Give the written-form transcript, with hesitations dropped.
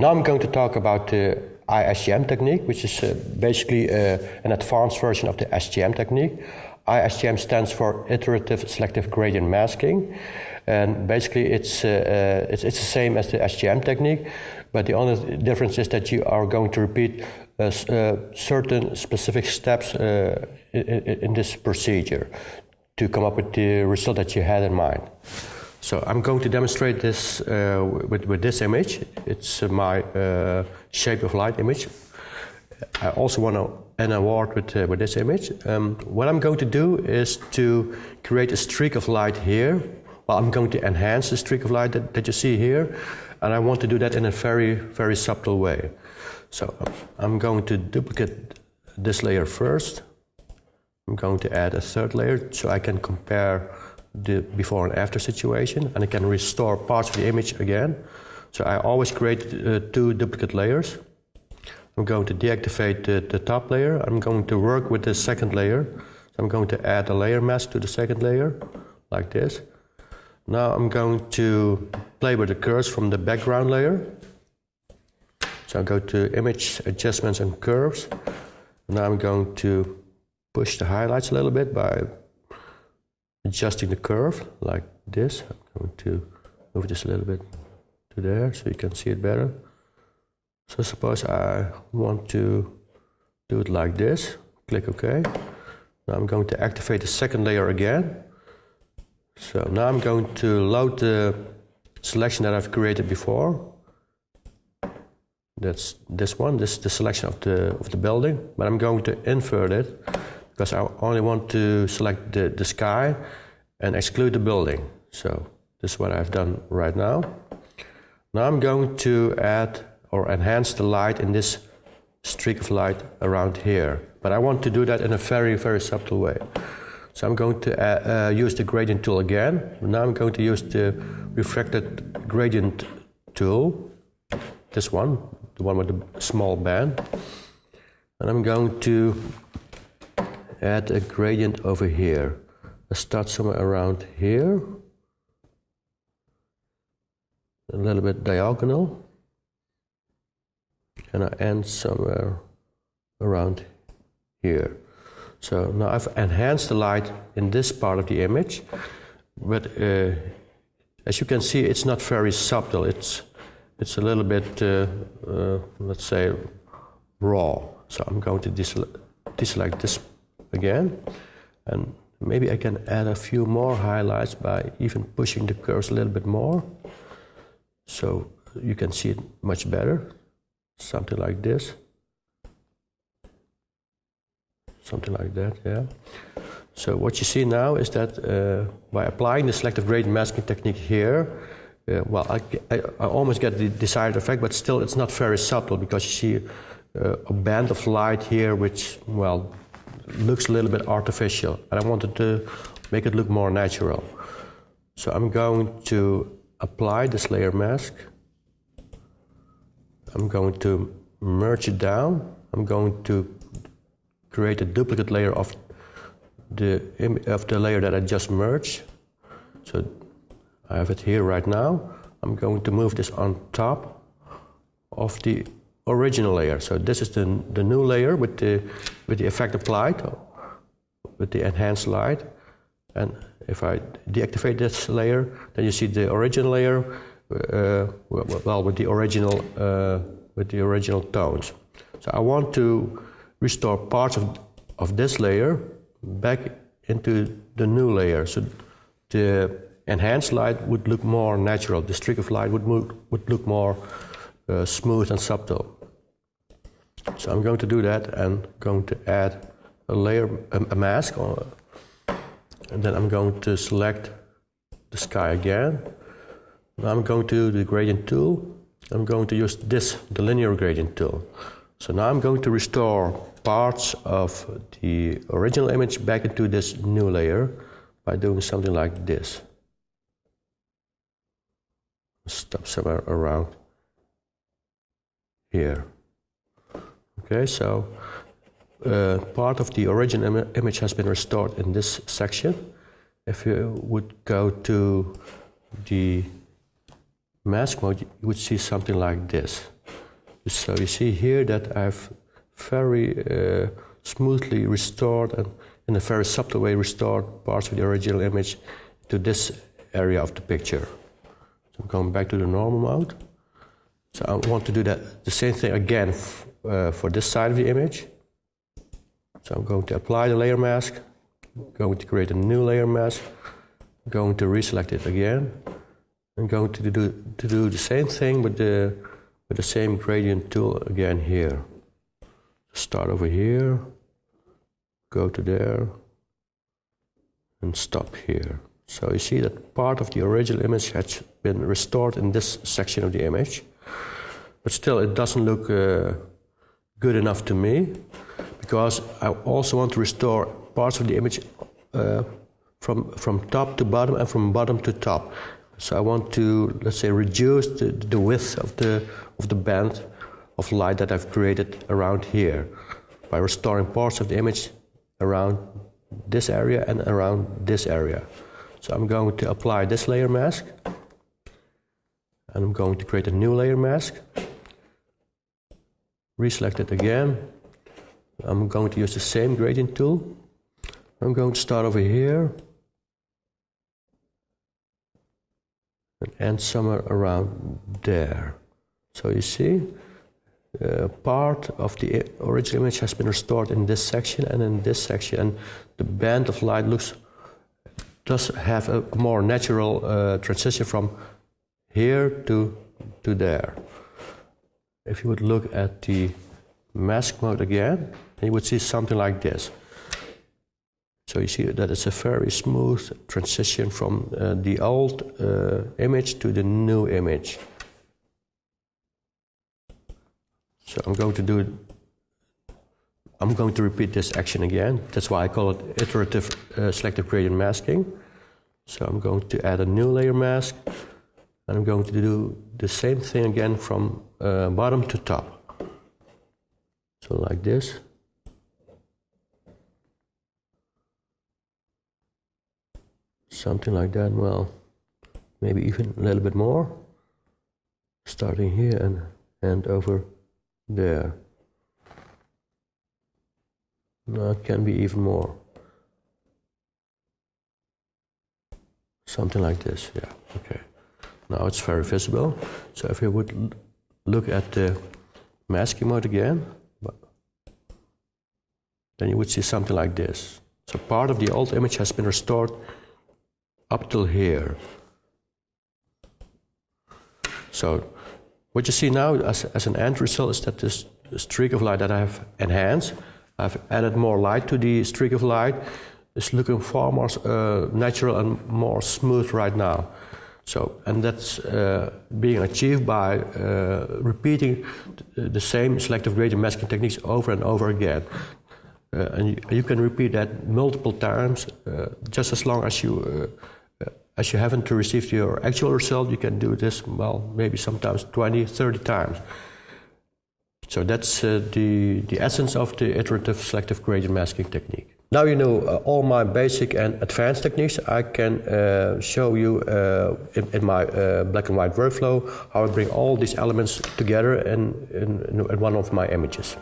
Now I'm going to talk about the ISGM technique, which is basically an advanced version of the SGM technique. ISGM stands for iterative selective gradient masking, and basically it's the same as the SGM technique, but the only difference is that you are going to repeat certain specific steps in this procedure to come up with the result that you had in mind. So I'm going to demonstrate this with this image. It's my shape of light image. I also won an award with this image. What I'm going to do is to create a streak of light here. Well, I'm going to enhance the streak of light that you see here, and I want to do that in a very, very subtle way. So I'm going to duplicate this layer first. I'm going to add a third layer so I can compare the before and after situation, and I can restore parts of the image again. So I always create two duplicate layers. I'm going to deactivate the top layer. I'm going to work with the second layer. So I'm going to add a layer mask to the second layer, like this. Now I'm going to play with the curves from the background layer. So I'll go to Image, Adjustments and Curves. Now I'm going to push the highlights a little bit by adjusting the curve like this. I'm going to move this a little bit to there so you can see it better. So suppose I want to do it like this. Click OK. Now I'm going to activate the second layer again. So now I'm going to load the selection that I've created before. That's this one. This is the selection of the building, but I'm going to invert it because I only want to select the sky and exclude the building. So this is what I've done right now. Now I'm going to add or enhance the light in this streak of light around here, but I want to do that in a very, very subtle way. So I'm going to use the gradient tool again. Now I'm going to use the refracted gradient tool, this one, the one with the small band, and I'm going to add a gradient over here. I start somewhere around here, a little bit diagonal, and I end somewhere around here. So now I've enhanced the light in this part of the image, but as you can see, it's not very subtle. It's a little bit, let's say, raw. So I'm going to deselect this again, and maybe I can add a few more highlights by even pushing the curves a little bit more, so you can see it much better. Something like this. Something like that, yeah. So what you see now is that by applying the selective gradient masking technique here, well, I almost get the desired effect, but still it's not very subtle because you see a band of light here which, well, looks a little bit artificial, and I wanted to make it look more natural. So I'm going to apply this layer mask. I'm going to merge it down. I'm going to create a duplicate layer of the layer that I just merged. So I have it here right now. I'm going to move this on top of the original layer. So this is the new layer with the effect applied, with the enhanced light. And if I deactivate this layer, then you see the original layer, well, with the original tones. So I want to restore parts of this layer back into the new layer. So the enhanced light would look more natural. The streak of light would look more smooth and subtle. So I'm going to do that and going to add a layer, a mask, and then I'm going to select the sky again. Now I'm going to the gradient tool. I'm going to use the linear gradient tool. So now I'm going to restore parts of the original image back into this new layer by doing something like this. Stop somewhere around here. Okay, so part of the original image has been restored in this section. If you would go to the mask mode, you would see something like this. So you see here that I've very smoothly restored and in a very subtle way restored parts of the original image to this area of the picture. So I'm going back to the normal mode. So I want to do the same thing again for this side of the image. So I'm going to apply the layer mask, going to create a new layer mask, going to reselect it again, and going to do the same thing with the same gradient tool again here. Start over here, go to there, and stop here. So you see that part of the original image has been restored in this section of the image, but still it doesn't look good enough to me, because I also want to restore parts of the image from top to bottom and from bottom to top. So I want to, let's say, reduce the width of the band of light that I've created around here by restoring parts of the image around this area and around this area. So I'm going to apply this layer mask, and I'm going to create a new layer mask, reselect it again. I'm going to use the same gradient tool. I'm going to start over here and end somewhere around there. So you see, part of the original image has been restored in this section and in this section, and the band of light does have a more natural transition from here to there. If you would look at the mask mode again, you would see something like this. So you see that it's a very smooth transition from the old image to the new image. So I'm going to repeat this action again. That's why I call it iterative selective gradient masking. So I'm going to add a new layer mask, and I'm going to do the same thing again from bottom to top. So like this. Something like that, well, maybe even a little bit more. Starting here and end over there. No, it can be even more. Something like this, yeah, okay. Now it's very visible. So if you would look at the masking mode again, then you would see something like this. So part of the old image has been restored up till here. So what you see now as an end result is that this streak of light that I have enhanced, I've added more light to the streak of light, is looking far more natural and more smooth right now. So, and that's being achieved by repeating the same selective gradient masking techniques over and over again. And you can repeat that multiple times, just as long as you haven't received your actual result. You can do this, well, maybe sometimes 20, 30 times. So that's the essence of the iterative selective gradient masking technique. Now you know all my basic and advanced techniques. I can show you in my black and white workflow how I bring all these elements together in one of my images.